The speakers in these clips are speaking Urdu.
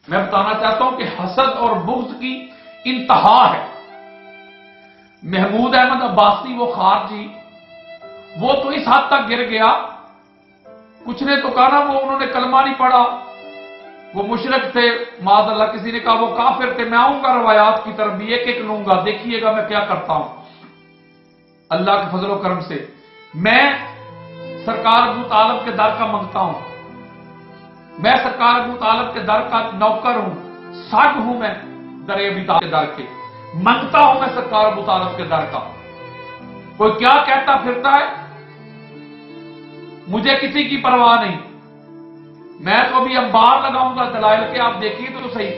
میں بتانا چاہتا ہوں کہ حسد اور بغض کی انتہا ہے۔ محمود احمد عباسی وہ خارجی، وہ تو اس حد تک گر گیا، کچھ نے تو کہا نا وہ انہوں نے کلمہ نہیں پڑھا، وہ مشرک تھے، معاذ اللہ کسی نے کہا وہ کافر تھے۔ میں آؤں گا روایات کی طرف بھی، ایک ایک لوں گا، دیکھیے گا میں کیا کرتا ہوں اللہ کے فضل و کرم سے۔ میں سرکار ابو طالب کے در کا منگتا ہوں، میں سرکار ابو طالب کے در کا نوکر ہوں، ساگ ہوں، میں در ابی طالب کے در کے منگتا ہوں، میں سرکار ابو طالب کے در کا۔ کوئی کیا کہتا پھرتا ہے، مجھے کسی کی پرواہ نہیں، میں تو ابھی انبار لگاؤں گا دلائل کے، آپ دیکھیے تو صحیح۔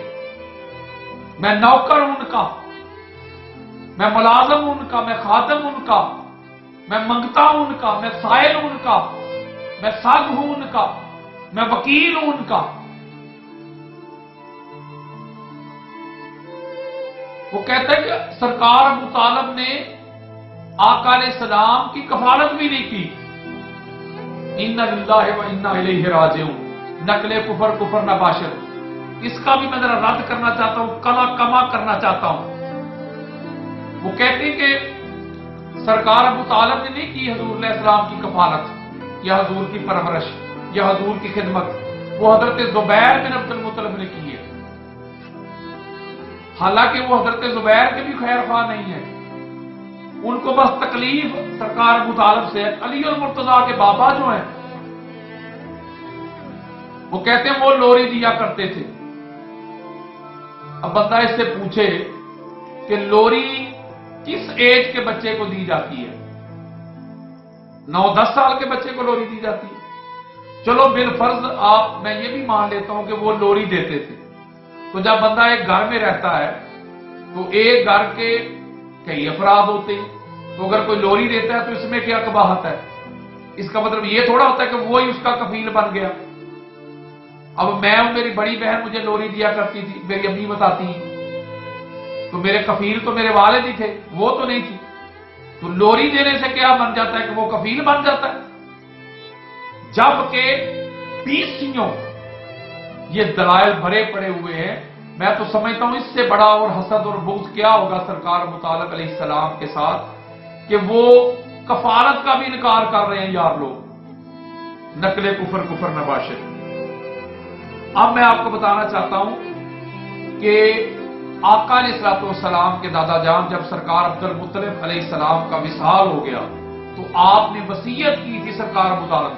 میں نوکر ہوں ان کا، میں ملازم ہوں ان کا، میں خادم ہوں ان کا، میں منگتا ہوں ان کا، میں سائل ہوں ان کا، میں ساگ ہوں ان کا، میں وکیل ہوں ان کا۔ وہ کہتا ہے کہ سرکار ابو طالب نے آقا علیہ السلام کی کفالت بھی نہیں کی۔ اِنَّ لِلَّهِ وَإِنَّا إِلَيْهِ راجعون، نقل کفر نباشر، اس کا بھی میں ذرا رد کرنا چاہتا ہوں، کما کرنا چاہتا ہوں۔ وہ کہتے ہیں کہ سرکار ابو طالب نے نہیں کی حضور علیہ السلام کی کفالت یا حضور کی پرورش یا حضور کی خدمت، وہ حضرت زبیر بن عبد المطلب نے کی ہے۔ حالانکہ وہ حضرت زبیر کے بھی خیر خواہ نہیں ہے، ان کو بس تکلیف سرکار ابو طالب سے ہے۔ علی المرتضیٰ کے بابا جو ہیں وہ کہتے ہیں وہ لوری دیا کرتے تھے۔ اب بندہ اس سے پوچھے کہ لوری کس ایج کے بچے کو دی جاتی ہے؟ 9-10 سال کے بچے کو لوری دی جاتی ہے؟ چلو بالفرض میں یہ بھی مان لیتا ہوں کہ وہ لوری دیتے تھے، تو جب بندہ ایک گھر میں رہتا ہے تو ایک گھر کے کئی افراد ہوتے ہیں، تو اگر کوئی لوری دیتا ہے تو اس میں کیا قباحت ہے؟ اس کا مطلب یہ تھوڑا ہوتا ہے کہ وہی اس کا کفیل بن گیا۔ اب میں ہوں، میری بڑی بہن مجھے لوری دیا کرتی تھی، میری امی بتاتی ہیں، تو میرے کفیل تو میرے والد ہی تھے، وہ تو نہیں تھی، تو لوری دینے سے کیا بن جاتا ہے کہ وہ کفیل بن جاتا ہے؟ جبکہ پیسیوں یہ دلائل بھرے پڑے ہوئے ہیں۔ میں تو سمجھتا ہوں اس سے بڑا اور حسد اور بغض کیا ہوگا سرکار ابو طالب علیہ السلام کے ساتھ کہ وہ کفارت کا بھی انکار کر رہے ہیں یار لوگ، نقل کفر نباشر۔ اب میں آپ کو بتانا چاہتا ہوں کہ آقا علیہ السلام کے دادا جان جب سرکار عبد المطلب علیہ السلام کا وصال ہو گیا تو آپ نے وصیت کی تھی سرکار ابو طالب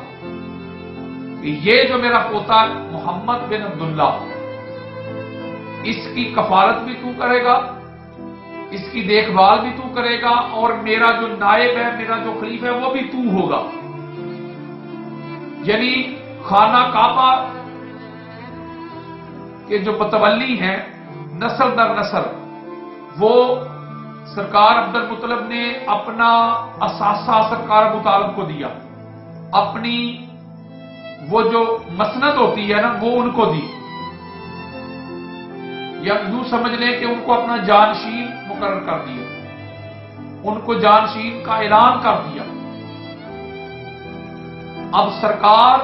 کہ یہ جو میرا پوتا محمد بن عبداللہ، اس کی کفالت بھی تو کرے گا، اس کی دیکھ بھال بھی تو کرے گا، اور میرا جو نائب ہے، میرا جو خلیفہ ہے وہ بھی تو ہوگا۔ یعنی خانہ کعبہ کے جو متولی ہیں نسل در نسل، وہ سرکار عبد المطلب نے اپنا اثاثہ سرکار ابو طالب کو دیا، اپنی وہ جو مسند ہوتی ہے نا وہ ان کو دی، یا یوں سمجھ لیں کہ ان کو اپنا جانشین مقرر کر دیا، ان کو جانشین کا اعلان کر دیا۔ اب سرکار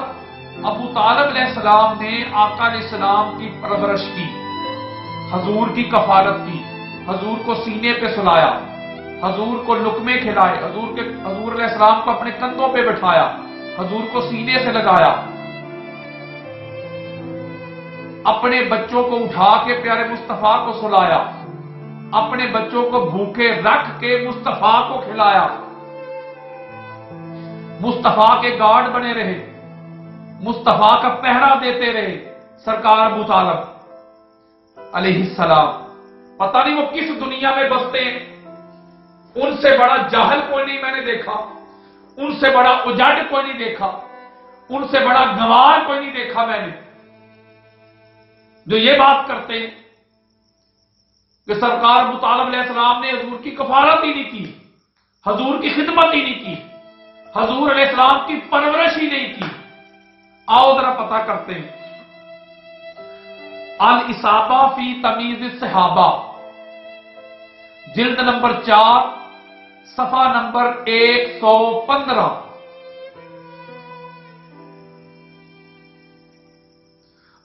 ابو طالب علیہ السلام نے آقا علیہ السلام کی پرورش کی، حضور کی کفالت کی، حضور کو سینے پہ سلایا، حضور کو لقمے کھلائے، حضور علیہ السلام کو اپنے کندھوں پہ بٹھایا، حضور کو سینے سے لگایا، اپنے بچوں کو اٹھا کے پیارے مصطفیٰ کو سلایا، اپنے بچوں کو بھوکے رکھ کے مصطفیٰ کو کھلایا، مصطفیٰ کے گارڈ بنے رہے، مصطفیٰ کا پہرا دیتے رہے سرکار ابو طالب علیہ السلام۔ پتہ نہیں وہ کس دنیا میں بستے ہیں، ان سے بڑا جاہل کوئی نہیں میں نے دیکھا، ان سے بڑا اجاڑ کوئی نہیں دیکھا، ان سے بڑا گنوار کوئی نہیں دیکھا میں نے، جو یہ بات کرتے ہیں کہ سرکار ابو طالب علیہ السلام نے حضور کی کفالت ہی نہیں کی، حضور کی خدمت ہی نہیں کی، حضور علیہ السلام کی پرورش ہی نہیں کی۔ آؤ ذرا پتہ کرتے ہیں۔ الاصابہ فی تمیز الصحابہ، جلد نمبر 4، صفحہ نمبر 115۔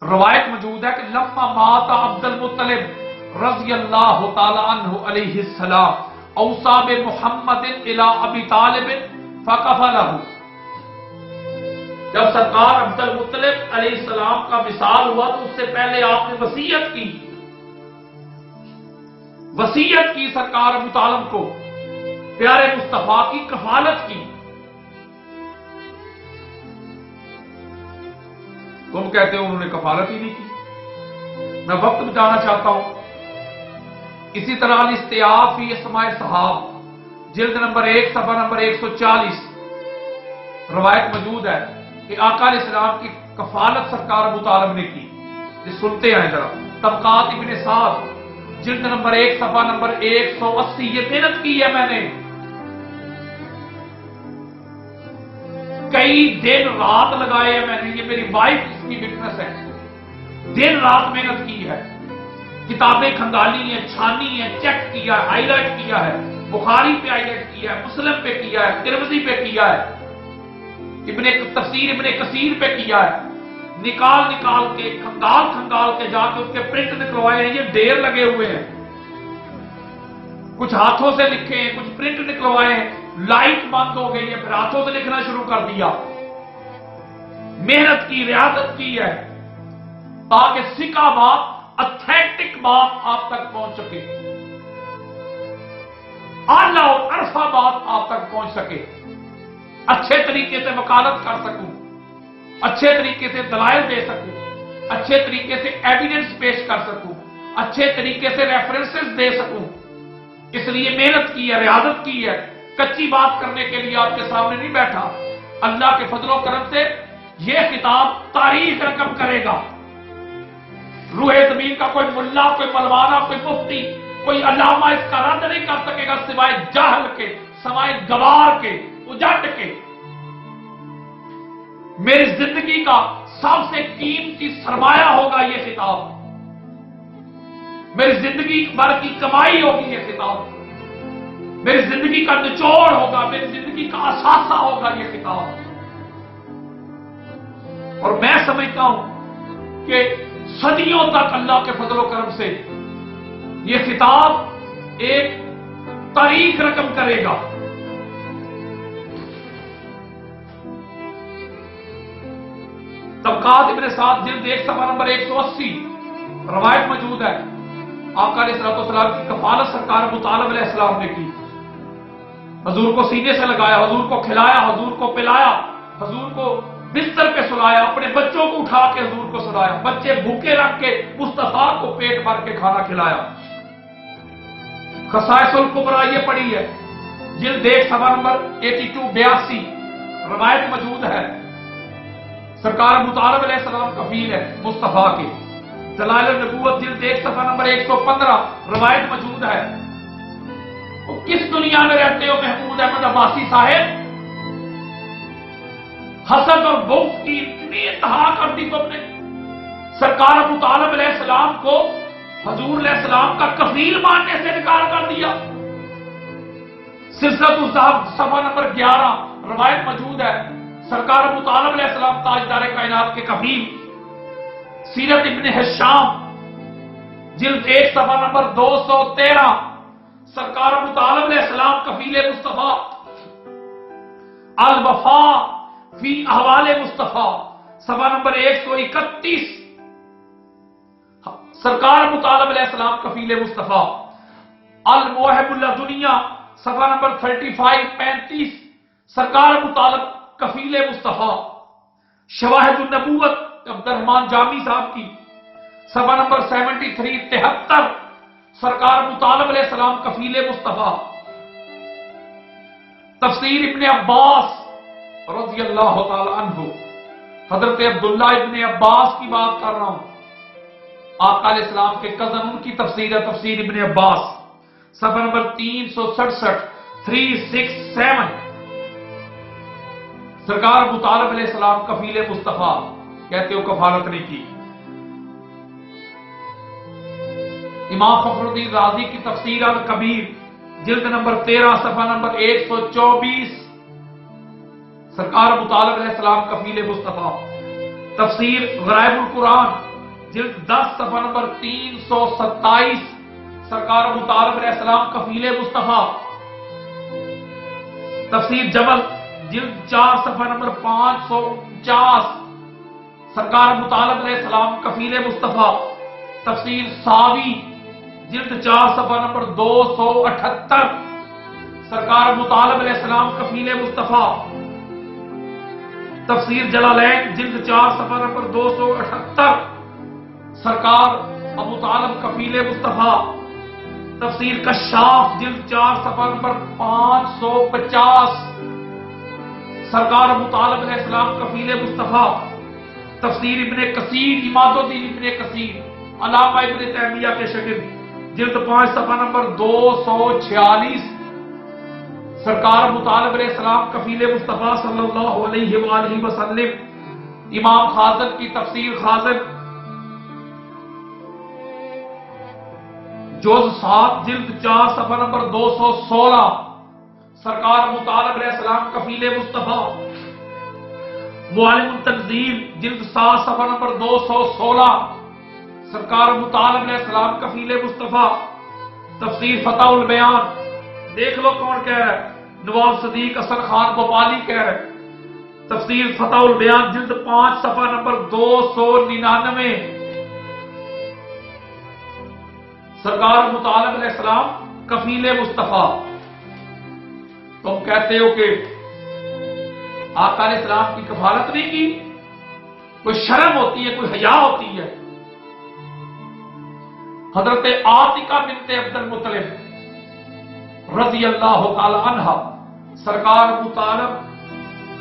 روایت موجود ہے کہ لما مات عبد المطلب رضی اللہ تعالی عنہ علیہ السلام اوصى بمحمد الى ابی طالب فکفلہ، جب سرکار عبد المطلب علیہ السلام کا وصال ہوا تو اس سے پہلے آپ نے وصیت کی سرکار ابو طالب کو، پیارے مصطفیٰ کی کفالت کی۔ تم کہتے ہو انہوں نے کفالت ہی نہیں کی۔ میں وقت بچانا چاہتا ہوں۔ اسی طرح الاستیاف فی اسماء صحاب جلد نمبر 1 صفحہ نمبر 140 روایت موجود ہے کہ آقا علیہ السلام کی کفالت سرکار ابو طالب نے کی۔ یہ سنتے ہیں ذرا، طبقات ابن سعد جلد نمبر 1 صفحہ نمبر 180، یہ محنت کی ہے میں نے، کئی دن رات لگائے ہیں میں نے، یہ میری وائف اس کی وٹنس ہے، دن رات محنت کی ہے، کتابیں کھنگالی ہیں، چھانی ہیں، چیک کیا ہے، ہائی لائٹ کیا ہے، بخاری پہ ہائی لائٹ کیا ہے، مسلم پہ کیا ہے، ترمذی پہ کیا ہے، تفسیر ابن کثیر پہ کیا ہے، نکال کے کھنگال کے جا کے اس کے پرنٹ نکلوائے ہیں، یہ ڈھیر لگے ہوئے ہیں، کچھ ہاتھوں سے لکھے ہیں، کچھ پرنٹ نکلوائے ہیں، لائٹ بند ہو گئی ہے پھر ہاتھوں سے لکھنا شروع کر دیا، محنت کی، ریاضت کی ہے تاکہ سکا بات، اتھینٹک بات آپ تک پہنچ سکے، اعلیٰ اور عرفہ بات آپ تک پہنچ سکے، اچھے طریقے سے وکالت کر سکوں، اچھے طریقے سے دلائل دے سکوں، اچھے طریقے سے ایویڈنس پیش کر سکوں، اچھے طریقے سے ریفرنسز دے سکوں، اس لیے محنت کی ہے، ریاضت کی ہے، کچی بات کرنے کے لیے آپ کے سامنے نہیں بیٹھا۔ اللہ کے فضل و کرم سے یہ خطاب تاریخ رقم کرے گا، روح زمین کا کوئی ملا، کوئی مولوانا، کوئی مفتی، کوئی علامہ اس کا رد نہیں کر سکے گا سوائے جاہل کے، سوائے گوار کے، اجٹ کے۔ میری زندگی کا سب سے قیمتی سرمایہ ہوگا یہ خطاب، میری زندگی بھر کی کمائی ہوگی یہ خطاب، میری زندگی کا نچوڑ ہوگا، میری زندگی کا اثاثہ ہوگا یہ خطاب۔ اور میں سمجھتا ہوں کہ صدیوں تک اللہ کے فضل و کرم سے یہ خطاب ایک تاریخ رقم کرے گا۔ طبقات ابن سعد جلد 1 صفحہ نمبر 180 روایت موجود ہے، آقا علیہ السلام کی کفالت سرکار ابو طالب علیہ السلام نے کی، حضور کو سینے سے لگایا، حضور کو کھلایا، حضور کو پلایا، حضور کو بستر پہ سلایا، اپنے بچوں کو اٹھا کے حضور کو سلایا، بچے بھوکے رکھ کے مصطفیٰ کو پیٹ بھر کے کھانا کھلایا۔ خصائص الکبریٰ یہ پڑھی ہے، جلد 1 صفحہ نمبر 82 روایت موجود ہے، سرکار ابو طالب علیہ السلام کفیل ہے مصطفیٰ کے۔ دلائل النبوت جلد 1 صفحہ نمبر 115 روایت موجود ہے۔ وہ کس دنیا میں رہتے ہو محمود احمد عباسی صاحب؟ حسد اور بغض کی اتنی انتہا کر دی تم نے، سرکار ابو طالب علیہ السلام کو حضور علیہ السلام کا کفیل ماننے سے انکار کر دیا۔ سلسلۃ الذہب صفحہ نمبر 11 روایت موجود ہے، سرکار ابو طالب علیہ السلام تاجدار کائنات کے کفیل۔ سیرت ابن ہشام جلد 1 صفحہ نمبر 213 سرکار ابو طالب علیہ السلام کفیل مصطفیٰ۔ الوفا فی احوال مصطفیٰ صفحہ نمبر 131 سرکار ابو طالب علیہ السلام کفیل مصطفیٰ۔ الموہب اللدنیہ صفحہ نمبر 35 سرکار ابو طالب کفیل مصطفیٰ۔ شواہد النبوت عبد الرحمن جامی صاحب کی صفحہ نمبر 73 سرکار ابو طالب علیہ السلام کفیل مصطفیٰ۔ تفسیر ابن عباس رضی اللہ تعالی عنہ، حضرت عبداللہ ابن عباس کی بات کر رہا ہوں، آقا علیہ السلام کے کزن، ان کی تفسیر ہے تفسیر ابن عباس، صفحہ نمبر 367 سرکار ابو طالب علیہ السلام کفیل مصطفیٰ، کہتے ہو کفالت نہیں کی۔ امام فخر الدین رازی کی تفسیر الکبیر جلد نمبر 13 صفحہ نمبر 124 سرکار ابو طالب علیہ السلام کفیل مصطفیٰ۔ تفسیر غرائب القرآن جلد 10 صفحہ نمبر 327 سرکار ابو طالب علیہ السلام کفیل مصطفیٰ. تفسیر جبل جلد 4 صفحہ نمبر 549 سرکار ابو طالب علیہ السلام کفیل مصطفیٰ. تفسیر ساوی جلد 4 صفحہ نمبر 278 سرکار ابو طالب علیہ السلام کفیل مصطفیٰ. تفسیر جلالین جلد 4 صفحہ نمبر 278 سرکار ابو طالب کفیل مصطفیٰ. تفسیر کشاف جلد 4 صفحہ نمبر 550 سرکار ابو طالب علیہ السلام کفیل مصطفیٰ. تفسیر ابن کثیر عماد الدین ابن کثیر علامہ ابن تیمیہ کے شاگرد جلد 5 صفحہ نمبر 246 سرکار ابو طالب علیہ السلام کفیل مصطفیٰ صلی اللہ علیہ وآلہ وسلم. امام خازن کی تفسیر خازن جز 7 جلد 4 صفحہ نمبر 216 سرکار ابو طالب علیہ السلام کفیل مصطفیٰ. معلم التنزیل جلد 7 صفحہ نمبر 216 سرکار ابو طالب علیہ السلام کفیل مصطفیٰ. تفسیر فتح البیان دیکھ لو کون کہہ رہا ہے، نواب صدیق حسن خان بھوپالی کہہ رہے ہیں. تفسیر فتح البیان جلد 5 صفحہ نمبر 299 سرکار ابو طالب علیہ السلام کفیل مصطفیٰ. تم کہتے ہو کہ آقا علیہ السلام کی کفالت نہیں کی، کوئی شرم ہوتی ہے، کوئی حیا ہوتی ہے. حضرت عاتقہ بنت عبد المطلب رضی اللہ تعالی عنہ سرکار ابو طالب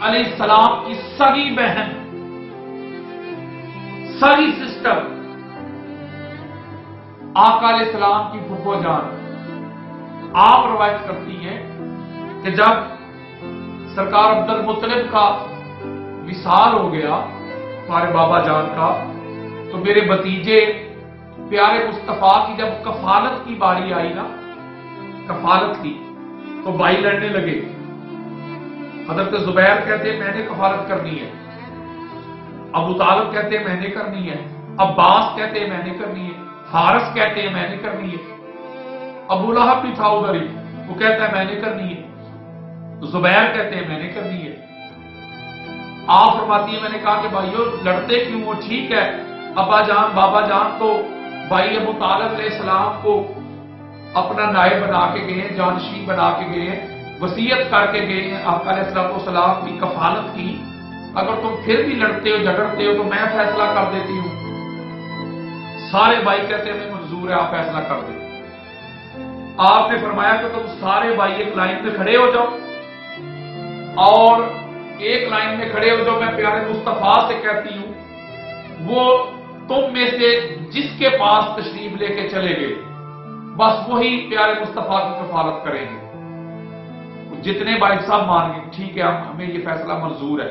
علیہ السلام کی سگی بہن، سگی سسٹر، آقا علیہ السلام کی پھپھو جان، آپ روایت کرتی ہیں کہ جب سرکار عبد المطلب کا وصال ہو گیا ہمارے بابا جان کا، تو میرے بھتیجے پیارے مصطفیٰ کی جب کفالت کی باری آئی نا، کفالت کی، تو بھائی لڑنے لگے. حضرت زبیر کہتے ہیں میں نے کفالت کرنی ہے، ابو طالب کہتے ہیں میں نے کرنی ہے، عباس کہتے ہیں میں نے کرنی ہے، حارث کہتے ہیں میں نے کرنی ہے، ابو لہب بھی تھا ادھر ہی، وہ کہتا ہے میں نے کرنی ہے، زبیر کہتے ہیں میں نے کرنی ہے. آپ فرماتی ہے میں نے کہا کہ بھائیو لڑتے کیوں ہو؟ ٹھیک ہے ابا جان بابا جان تو بھائی ابو طالب علیہ السلام کو اپنا نائب بنا کے گئے ہیں، جانشین بنا کے گئے ہیں، وصیت کر کے گئے ہیں آپ علیہ السلام کی کفالت کی. اگر تم پھر بھی لڑتے ہو جھگڑتے ہو تو میں فیصلہ کر دیتی ہوں. سارے بھائی کہتے ہیں میں منظور ہے، آپ فیصلہ کر دیں. آپ نے فرمایا کہ تم سارے بھائی ایک لائن میں کھڑے ہو جاؤ اور ایک لائن میں کھڑے ہو جاؤ. میں پیارے مصطفیٰ سے کہتی ہوں وہ تم میں سے جس کے پاس تشریف لے کے چلے گئے بس وہی پیارے مصطفیٰ کی کفالت کریں گے. جتنے بھائی صاحب مان گئے ٹھیک ہے ہمیں یہ فیصلہ منظور ہے.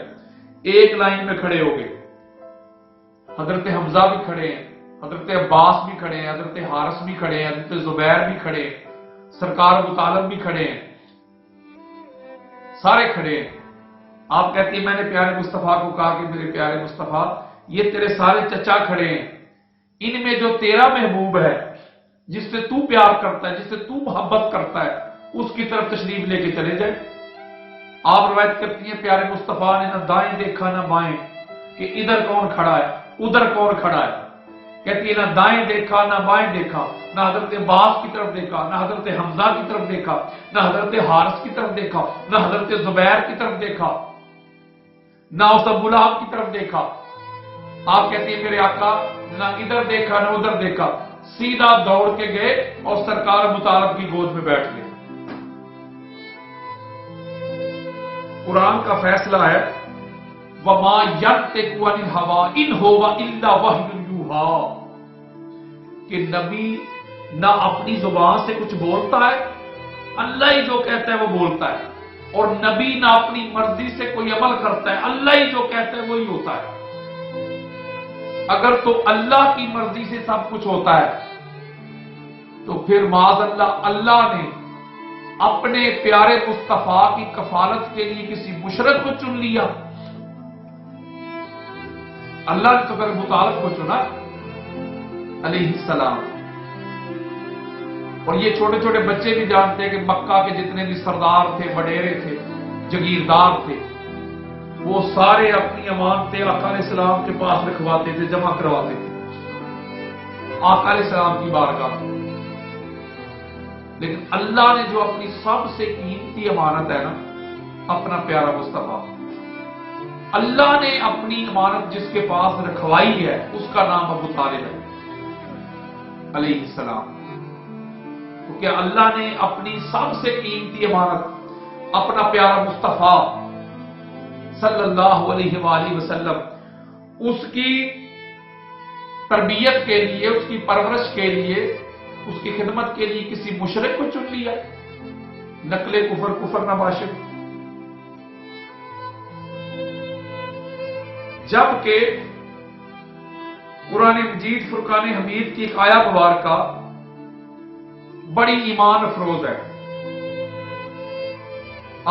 ایک لائن میں کھڑے ہو گئے. حضرت حمزہ بھی کھڑے ہیں، حضرت عباس بھی کھڑے ہیں، حضرت حارث بھی کھڑے ہیں، حضرت زبیر بھی کھڑے ہیں، سرکار ابو طالب بھی کھڑے ہیں، سارے کھڑے ہیں. آپ کہتی ہیں میں نے پیارے مصطفیٰ کو کہا کہ میرے پیارے مصطفیٰ یہ تیرے سارے چچا کھڑے ہیں، ان میں جو تیرا محبوب ہے، جس سے تو پیار کرتا ہے، جس سے تو محبت کرتا ہے، اس کی طرف تشریف لے کے چلے جائے. آپ روایت کرتی ہیں پیارے مصطفیٰ نے نہ دائیں دیکھا نہ بائیں کہ ادھر کون کھڑا ہے ادھر کون کھڑا ہے. کہتی ہے نہ دائیں دیکھا نہ بائیں دیکھا، نہ حضرت عباس کی طرف دیکھا، نہ حضرت حمزہ کی طرف دیکھا، نہ حضرت حارث کی طرف دیکھا، نہ حضرت زبیر کی طرف دیکھا، نہ اس ابو لہب کی طرف دیکھا. آپ کہتی ہیں میرے آقا نہ ادھر دیکھا نہ ادھر دیکھا، سیدھا دوڑ کے گئے اور سرکار ابو طالب کی گود میں بیٹھ گئے. قرآن کا فیصلہ ہے وَمَا يَنْطِقُ عَنِ الْهَوَىٰ إِنْ هُوَ إِلَّا وَحْيٌ يُوحَىٰ کہ نبی نہ اپنی زبان سے کچھ بولتا ہے، اللہ ہی جو کہتا ہے وہ بولتا ہے، اور نبی نہ اپنی مرضی سے کوئی عمل کرتا ہے، اللہ ہی جو کہتا ہے وہی ہوتا ہے. اگر تو اللہ کی مرضی سے سب کچھ ہوتا ہے تو پھر معاذ اللہ اللہ نے اپنے پیارے مصطفیٰ کی کفالت کے لیے کسی مشرک کو چن لیا. اللہ نے تو پھر ابو طالب کو چنا. علیہ السلام. اور یہ چھوٹے چھوٹے بچے بھی جانتے ہیں کہ مکہ کے جتنے بھی سردار تھے، وڈیرے تھے، جگیردار تھے، وہ سارے اپنی امانتیں آقا علیہ السلام کے پاس رکھواتے تھے، جمع کرواتے تھے آقا علیہ السلام کی بارگاہ. لیکن اللہ نے جو اپنی سب سے قیمتی امانت ہے نا، اپنا پیارا مصطفیٰ، اللہ نے اپنی امانت جس کے پاس رکھوائی ہے اس کا نام ابو طالب ہے علیہ السلام. کیونکہ اللہ نے اپنی سب سے قیمتی امانت اپنا پیارا مصطفیٰ صلی اللہ علیہ وآلہ وسلم، اس کی تربیت کے لیے، اس کی پرورش کے لیے، اس کی خدمت کے لیے کسی مشرک کو چن لیا. نقل کفر، کفر نباشر. جبکہ قرآن مجید فرقان حمید کی ایک آیت مبارکہ بڑی ایمان افروز ہے،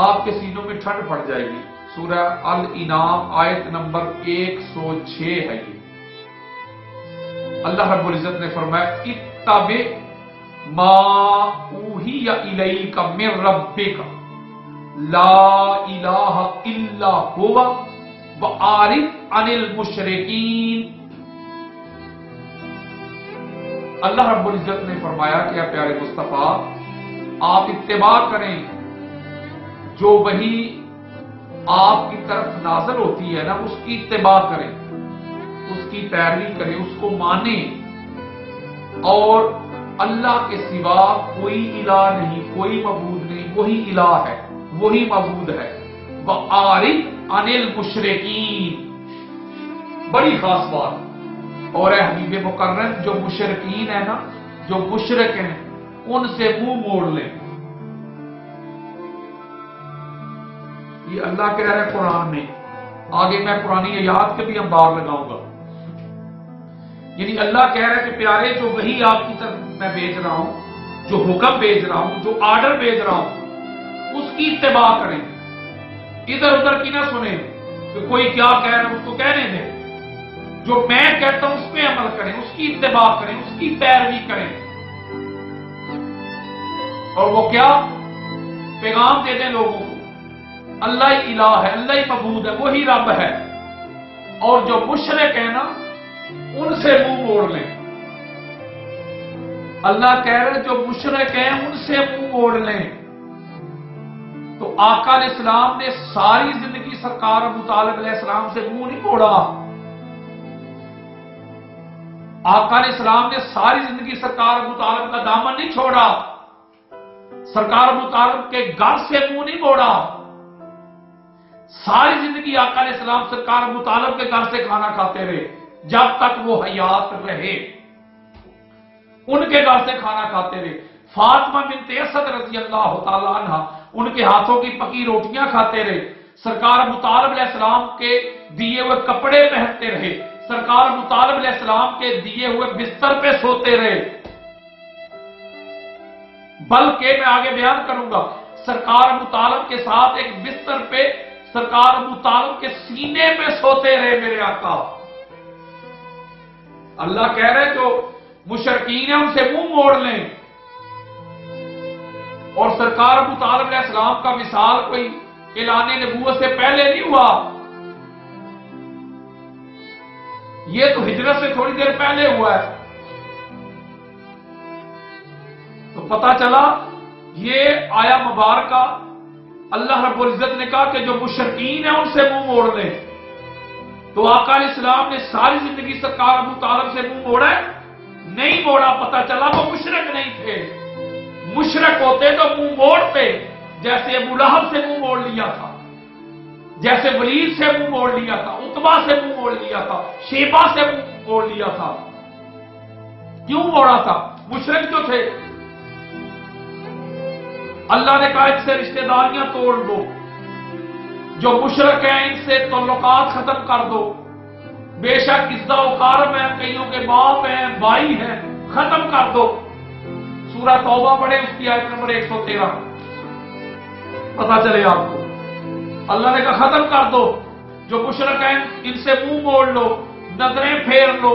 آپ کے سینوں میں ٹھنڈ پڑ جائے گی. سورہ الانعام آیت نمبر 106 ہے. یہ اللہ رب العزت نے فرمایا اتبع ما اوحی الیک من ربک لا الہ الا هو وَأَعْرِضْ عَنِ الْمُشْرِكِينَ. اللہ رب العزت نے فرمایا کہ اے پیارے مصطفیٰ، آپ اتباع کریں جو وحی آپ کی طرف نازل ہوتی ہے نا، اس کی اتباع کریں، اس کی پیروی کریں، اس کو مانیں. اور اللہ کے سوا کوئی الہ نہیں، کوئی معبود نہیں، وہی الہ ہے، وہی معبود ہے. وَأَعْرِضْ عَنِ الْمُشْرِكِينَ. بڑی خاص بات. اور اے حبیب مکرم، جو مشرکین ہیں نا، جو مشرک ہیں، ان سے منہ موڑ لیں. یہ اللہ کہہ رہا ہے قرآن میں. آگے میں قرآنی آیات کے بھی انبار لگاؤں گا. یعنی اللہ کہہ رہا ہے کہ پیارے، جو وہی آپ کی طرف میں بھیج رہا ہوں، جو حکم بھیج رہا ہوں، جو آرڈر بھیج رہا ہوں، اس کی اتباع کریں. ادھر ادھر کی نہ سنیں کہ کوئی کیا کہہ رہا ہے، اس کو کہنے دیں. جو میں کہتا ہوں اس پہ عمل کریں، اس کی اتباع کریں، اس کی پیروی کریں. اور وہ کیا پیغام دے دیں لوگوں کو، اللہ ہی الہ ہے، اللہ ہی معبود ہے، وہی رب ہے. اور جو مشرک ہے نا، ان سے منہ موڑ لیں. اللہ کہہ رہے جو مشرک ہیں ان سے منہ موڑ لیں. تو آقا علیہ السلام نے ساری زندگی سرکار ابو طالب علیہ السلام سے منہ نہیں موڑا. آقا علیہ السلام نے ساری زندگی سرکار ابو طالب کا دامن نہیں چھوڑا. سرکار ابو طالب کے گھر سے منہ نہیں موڑا. ساری زندگی آقا علیہ السلام سرکار ابو طالب کے گھر سے کھانا کھاتے رہے جب تک وہ حیات رہے. ان کے گھر سے کھانا کھاتے رہے. فاطمہ بنت اسد رضی اللہ تعالی عنہ ان کے ہاتھوں کی پکی روٹیاں کھاتے رہے. سرکار ابو طالب علیہ السلام کے دیے ہوئے کپڑے پہنتے رہے. سرکار ابو طالب علیہ السلام کے دیے ہوئے بستر پہ سوتے رہے. بلکہ میں آگے بیان کروں گا، سرکار ابو طالب کے ساتھ ایک بستر پہ سرکار ابو طالب کے سینے پہ سوتے رہے میرے آقا. اللہ کہہ رہے جو مشرکین ہیں ان سے منہ موڑ لیں. اور سرکار ابو طالب علیہ السلام کا وصال کوئی اعلان نبوت سے پہلے نہیں ہوا، یہ تو ہجرت سے تھوڑی دیر پہلے ہوا ہے. تو پتا چلا یہ آیا مبارکہ اللہ رب العزت نے کہا کہ جو مشرکین ہیں ان سے منہ موڑ لیں. تو آقا علیہ السلام نے ساری زندگی سرکار ابو طالب سے منہ موڑا ہے؟ نہیں موڑا. پتا چلا وہ مشرک نہیں تھے. مشرک ہوتے تو منہ موڑتے، جیسے ابو لہب سے منہ موڑ لیا تھا، جیسے ولید سے منہ موڑ لیا تھا، عتبہ سے منہ موڑ لیا تھا، شیبہ سے منہ موڑ لیا تھا. کیوں موڑا تھا؟ مشرک جو تھے. اللہ نے کہا ان سے رشتہ داریاں توڑ دو، جو مشرک ہیں ان سے تعلقات ختم کر دو. بے شک عزت و کارم ہے، کئیوں کے باپ ہیں، بھائی ہیں، ختم کر دو. سورہ توبہ پڑھے، اس کی آیت نمبر 113 پتا چلے آپ کو. اللہ نے کہا ختم کر دو، جو مشرک ہیں ان سے منہ موڑ لو، نظریں پھیر لو،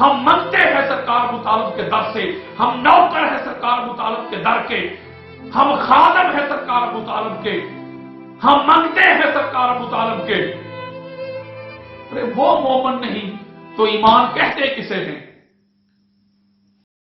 ہم منگتے ہیں سرکار ابو طالب کے در سے، ہم نوکر ہیں سرکار ابو طالب کے در کے، ہم خادم ہیں سرکار ابو طالب کے، ہم منگتے ہیں سرکار ابو طالب کے۔ ارے وہ مومن نہیں تو ایمان کہتے کسے ہیں؟